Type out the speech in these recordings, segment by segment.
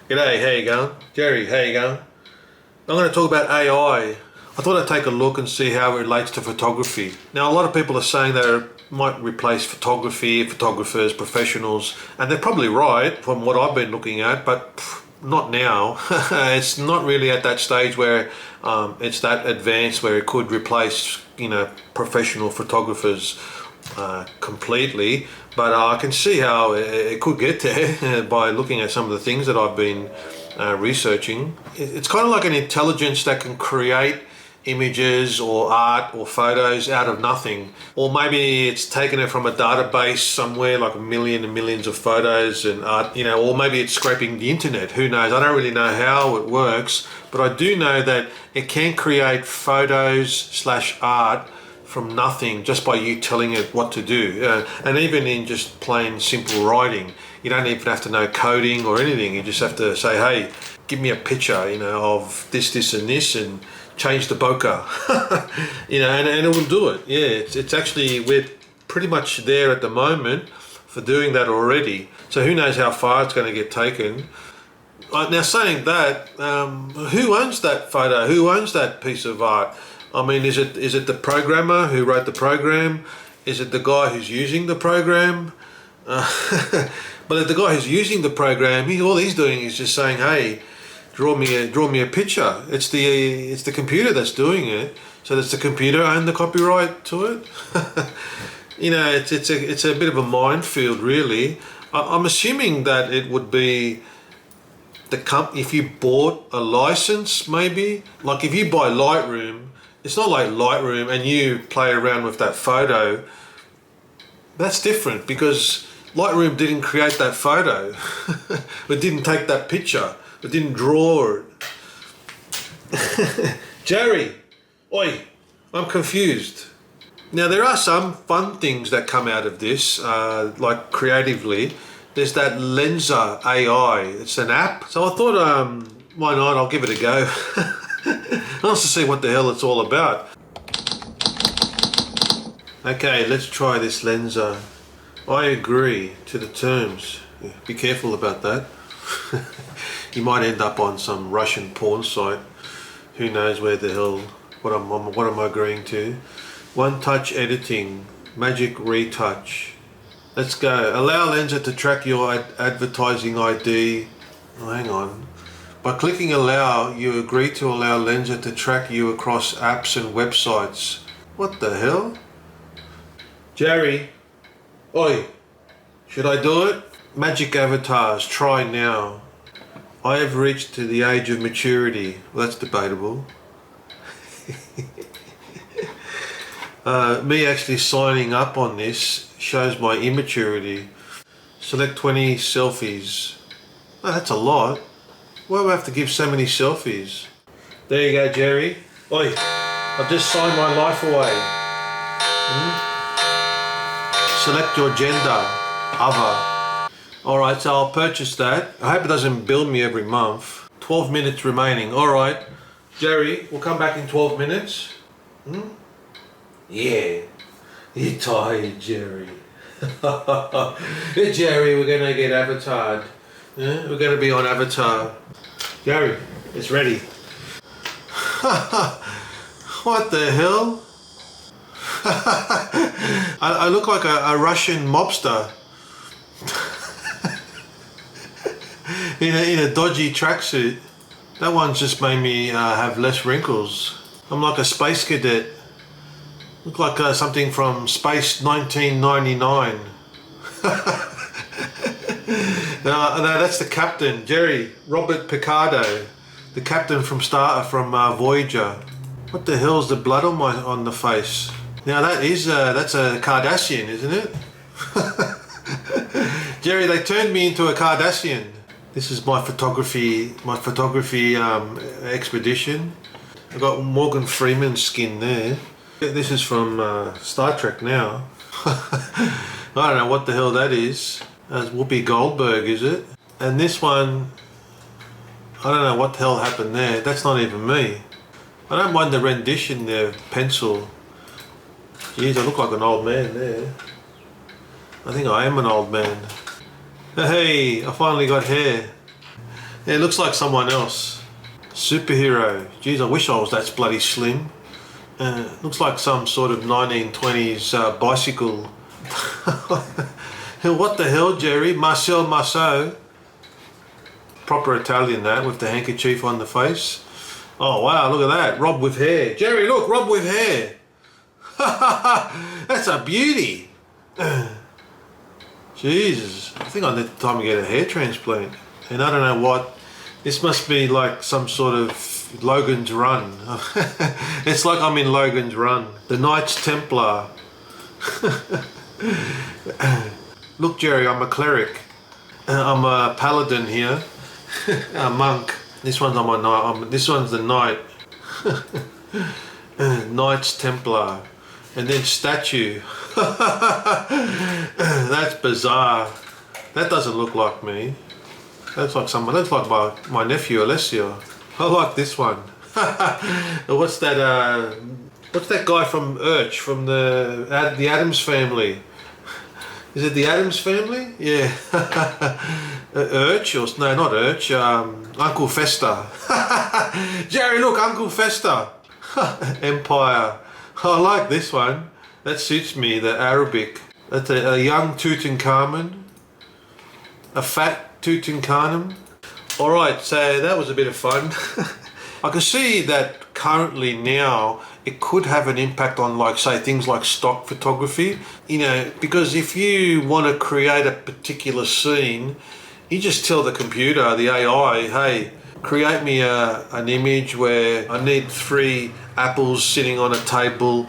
G'day, how you going? Jerry, how you going? I'm going to talk about AI. I thought I'd take a look and see how it relates to photography. Now, a lot of people are saying that it might replace photography, photographers, professionals, and they're probably right from what I've been looking at, but not now. It's not really at that stage where it's that advanced where it could replace, professional photographers completely. But I can see how it could get there by looking at some of the things that I've been researching. It's kind of like an intelligence that can create images or art or photos out of nothing, or maybe it's taken it from a database somewhere, like a million and millions of photos and art, or maybe it's scraping the internet. Who knows? I don't really know how it works, but I do know that it can create photos/art from nothing just by you telling it what to do, and even in just plain simple writing. You don't even have to know coding or anything. You just have to say, hey, give me a picture of this and this, and change the bokeh. And it will do it. Yeah, it's actually, we're pretty much there at the moment for doing that already, so who knows how far it's going to get taken. Now, saying that, who owns that photo? Who owns that piece of art? I mean, is it the programmer who wrote the program? Is it the guy who's using the program? But if the guy who's using the program, all he's doing is just saying, "Hey, draw me a picture." It's the computer that's doing it. So does the computer own the copyright to it? It's a bit of a minefield, really. I'm assuming that it would be if you bought a license, maybe. Like if you buy Lightroom. It's not like Lightroom and you play around with that photo. That's different because Lightroom didn't create that photo. It didn't take that picture. It didn't draw it. Jerry, oi, I'm confused. Now there are some fun things that come out of this, like creatively. There's that Lensa AI. It's an app. So I thought, why not? I'll give it a go. Nice to see what the hell it's all about. Okay, let's try this Lensa. I agree to the terms. Yeah, be careful about that. You might end up on some Russian porn site. Who knows where the hell, what am I agreeing to? One touch editing, magic retouch. Let's go. Allow Lensa to track your advertising ID. Oh, hang on. By clicking allow, you agree to allow Lensa to track you across apps and websites. What the hell? Jerry, oi, should I do it? Magic avatars, try now. I have reached to the age of maturity. Well, that's debatable. Me actually signing up on this shows my immaturity. Select 20 selfies. Oh, that's a lot. Why do I have to give so many selfies? There you go, Jerry. Oi, I've just signed my life away. Select your gender, other. Alright, so I'll purchase that. I hope it doesn't bill me every month. 12 minutes remaining. Alright, Jerry, we'll come back in 12 minutes. Yeah, you're tired, Jerry. Jerry, we're going to get avatared. Yeah, we're going to be on Avatar. Gary, it's ready. What the hell? I look like a Russian mobster in a dodgy tracksuit. That one's just made me have less wrinkles. I'm like a space cadet. Look like something from Space 1999. No, that's the captain, Jerry, Robert Picardo, the captain from Voyager. What the hell's the blood on the face? Now that's a Kardashian, isn't it? Jerry, they turned me into a Kardashian. This is my photography expedition. I've got Morgan Freeman's skin there. This is from Star Trek now. I don't know what the hell that is. That's Whoopi Goldberg, is it? And this one, I don't know what the hell happened there. That's not even me. I don't mind the rendition there, pencil. Jeez, I look like an old man there. I think I am an old man. Hey, I finally got hair. It looks like someone else. Superhero. Geez, I wish I was that bloody slim. Looks like some sort of 1920s bicycle. What the hell, Jerry? Marcel Marceau. Proper Italian, that, with the handkerchief on the face. Oh wow, look at that. Rob with hair. Jerry, look, Rob with hair. That's a beauty. Jesus, I think I need time to get a hair transplant. And I don't know what. This must be like some sort of Logan's Run. It's like I'm in Logan's Run. The Knights Templar. Look, Jerry, I'm a cleric. I'm a paladin here. A monk. This one's on my knight. This one's the knight. Knights Templar. And then statue. That's bizarre. That doesn't look like me. That's like someone. That's like my nephew Alessio. I like this one. What's that? What's that guy from Urch, from the Addams Family? Is it the Addams Family? Yeah. Urch, or no, not Urch. Uncle Fester. Jerry, look, Uncle Fester. Empire. I like this one. That suits me. The Arabic. That's a young Tutankhamun. A fat Tutankhamun. All right, so that was a bit of fun. I can see that currently now it could have an impact on, like, say, things like stock photography, you know, because if you want to create a particular scene, you just tell the computer, the AI, hey, create me an image where I need 3 apples sitting on a table.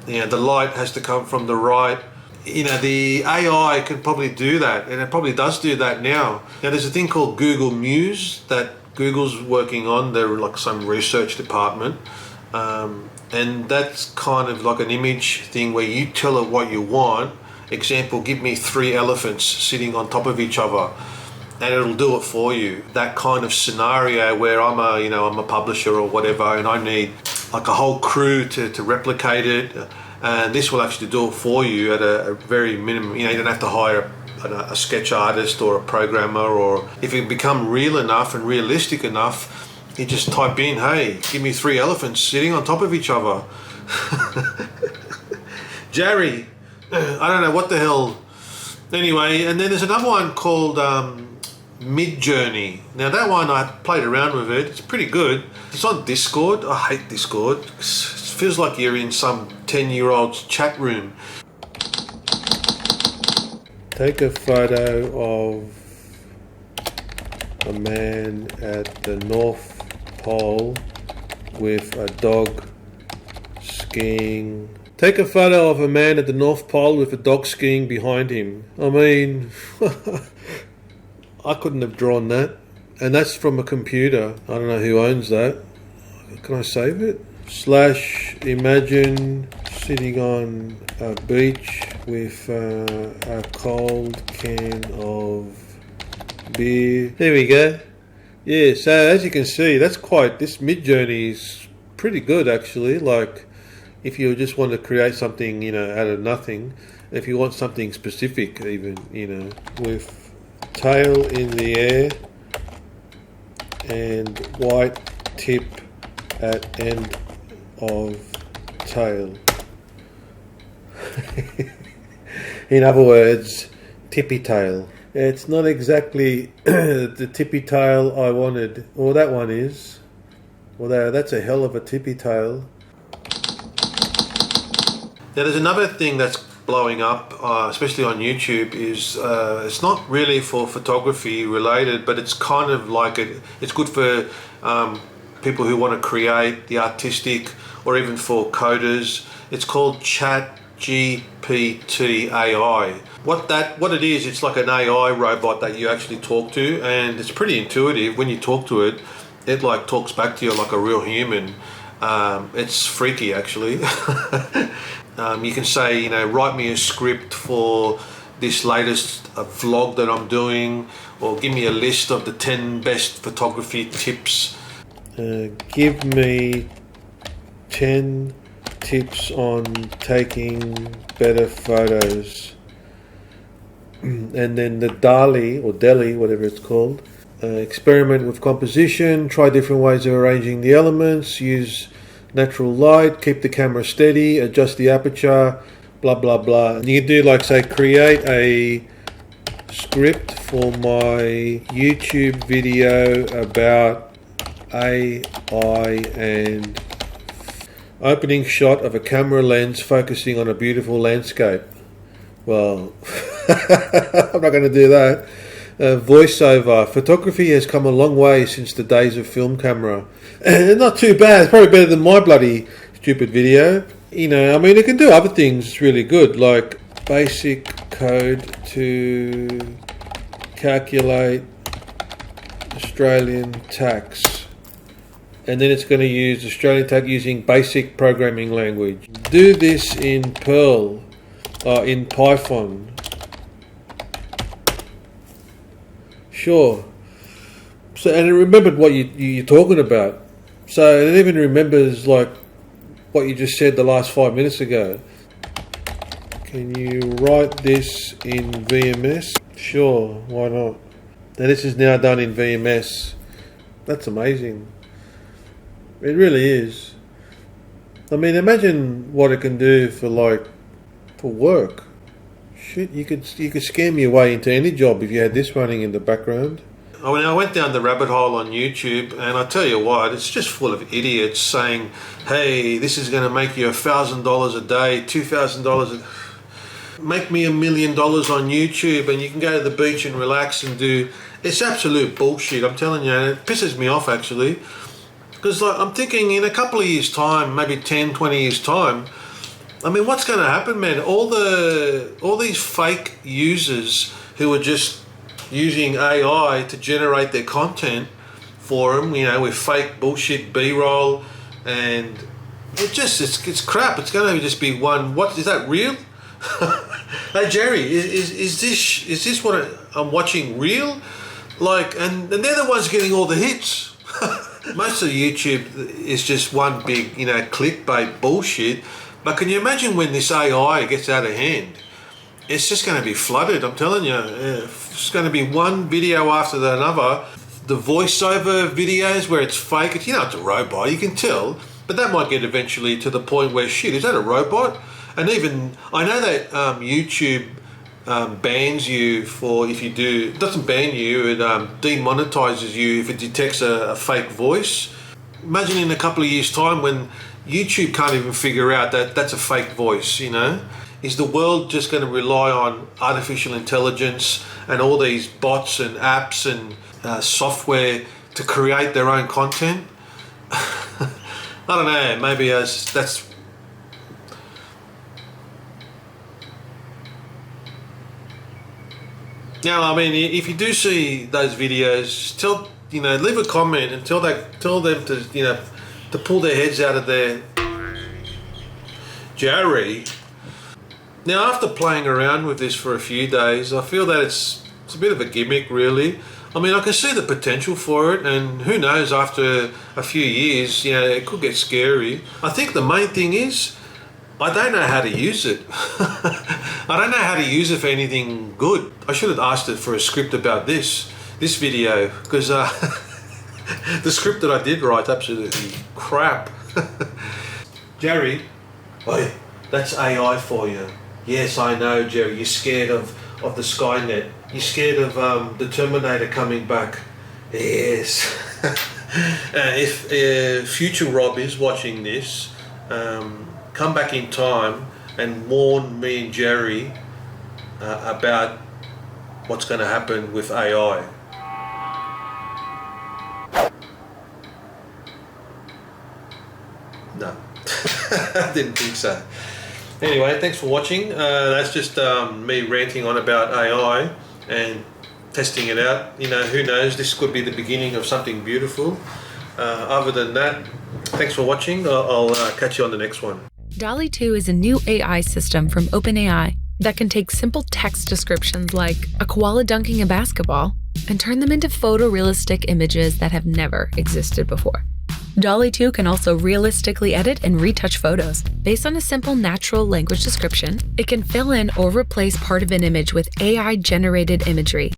You know, the light has to come from the right. You know, the AI can probably do that, and it probably does do that now. Now, there's a thing called Google Muse that Google's working on. They're like some research department. And that's kind of like an image thing where you tell it what you want. Example, give me 3 elephants sitting on top of each other, and it'll do it for you. That kind of scenario where I'm a publisher or whatever, and I need like a whole crew to replicate it, and this will actually do it for you at a very minimum. You know, you don't have to hire a sketch artist or a programmer, or if it become real enough and realistic enough, you just type in, hey, give me 3 elephants sitting on top of each other. Jerry, I don't know what the hell. Anyway, and then there's another one called Midjourney. Now that one, I played around with it. It's pretty good. It's on Discord. I hate Discord. It feels like you're in some 10-year-old's chat room. Take a photo of a man at the North Pole with a dog skiing. Take a photo of a man at the North Pole with a dog skiing behind him. I mean, I couldn't have drawn that. And that's from a computer. I don't know who owns that. Can I save it? / imagine sitting on a beach with a cold can of beer. There we go. Yeah, so as you can see, this Midjourney is pretty good actually. Like, if you just want to create something, you know, out of nothing, if you want something specific even, you know, with tail in the air and white tip at end of tail. In other words, tippy tail. It's not exactly the tippy tail I wanted. Or that one is. Although that's a hell of a tippy tail. Now there's another thing that's blowing up, especially on YouTube, is it's not really for photography related, but it's kind of like it's good for people who want to create the artistic, or even for coders. It's called ChatGPT AI. What it is, it's like an AI robot that you actually talk to, and it's pretty intuitive. When you talk to it, it like talks back to you like a real human. It's freaky actually. You can say, you know, write me a script for this latest vlog that I'm doing, or give me a list of the 10 best photography tips. Give me 10 tips on taking better photos. And then the DALI, or Delhi, whatever it's called, Experiment with composition, try different ways of arranging the elements, use natural light, keep the camera steady, adjust the aperture, blah blah blah. And you can do like, say, create a script for my YouTube video about AI and opening shot of a camera lens focusing on a beautiful landscape. Well, I'm not going to do that. Voiceover. Photography has come a long way since the days of film camera. Not too bad. It's probably better than my bloody stupid video. You know, I mean, it can do other things really good, like basic code to calculate Australian tax. And then it's going to use Australian tax using basic programming language. Do this in Perl, in Python. Sure. So, and it remembered what you're talking about. So it even remembers like what you just said the last 5 minutes ago. Can you write this in VMS? Sure, why not? Now this is now done in VMS. That's amazing. It really is. I mean, imagine what it can do for work. Shit, you could scam your way into any job if you had this running in the background. I mean, I went down the rabbit hole on YouTube, and I tell you what, it's just full of idiots saying, "Hey, this is going to make you $1,000 a day, $2,000 make me $1 million on YouTube, and you can go to the beach and relax and do." It's absolute bullshit. I'm telling you, and it pisses me off actually, because like I'm thinking in a couple of years' time, maybe 10, 20 years' time. I mean, what's going to happen, man? All these fake users who are just using AI to generate their content for them, you know, with fake bullshit B-roll, and it's crap. It's going to just be one. What is that real? Hey Jerry, is this what I'm watching real? Like, and they're the ones getting all the hits. Most of YouTube is just one big, you know, clickbait bullshit. But can you imagine when this AI gets out of hand? It's just going to be flooded, I'm telling you. It's going to be one video after another. The voiceover videos where it's fake, it's, you know, it's a robot, you can tell. But that might get eventually to the point where, shit, is that a robot? And even, I know that YouTube bans you for, if you do, it doesn't ban you, it demonetizes you if it detects a fake voice. Imagine in a couple of years' time when YouTube can't even figure out that that's a fake voice, you know? Is the world just going to rely on artificial intelligence and all these bots and apps and software to create their own content? I don't know, maybe that's... Now, I mean, if you do see those videos, leave a comment and tell them to, you know, to pull their heads out of their... Jerry. Now, after playing around with this for a few days, I feel that it's a bit of a gimmick, really. I mean, I can see the potential for it, and who knows, after a few years, you know, it could get scary. I think the main thing is, I don't know how to use it. I don't know how to use it for anything good. I should have asked it for a script about this video, because the script that I did write, absolutely crap. Jerry, oi, that's AI for you. Yes, I know, Jerry, you're scared of the Skynet. You're scared of the Terminator coming back. Yes. If future Rob is watching this, come back in time and warn me and Jerry about what's going to happen with AI. No, I didn't think so. Anyway, thanks for watching. That's just me ranting on about AI and testing it out. You know, who knows, this could be the beginning of something beautiful. Other than that, thanks for watching. I'll catch you on the next one. DALL-E 2 is a new AI system from OpenAI that can take simple text descriptions like a koala dunking a basketball and turn them into photorealistic images that have never existed before. DALL-E 2 can also realistically edit and retouch photos. Based on a simple natural language description, it can fill in or replace part of an image with AI-generated imagery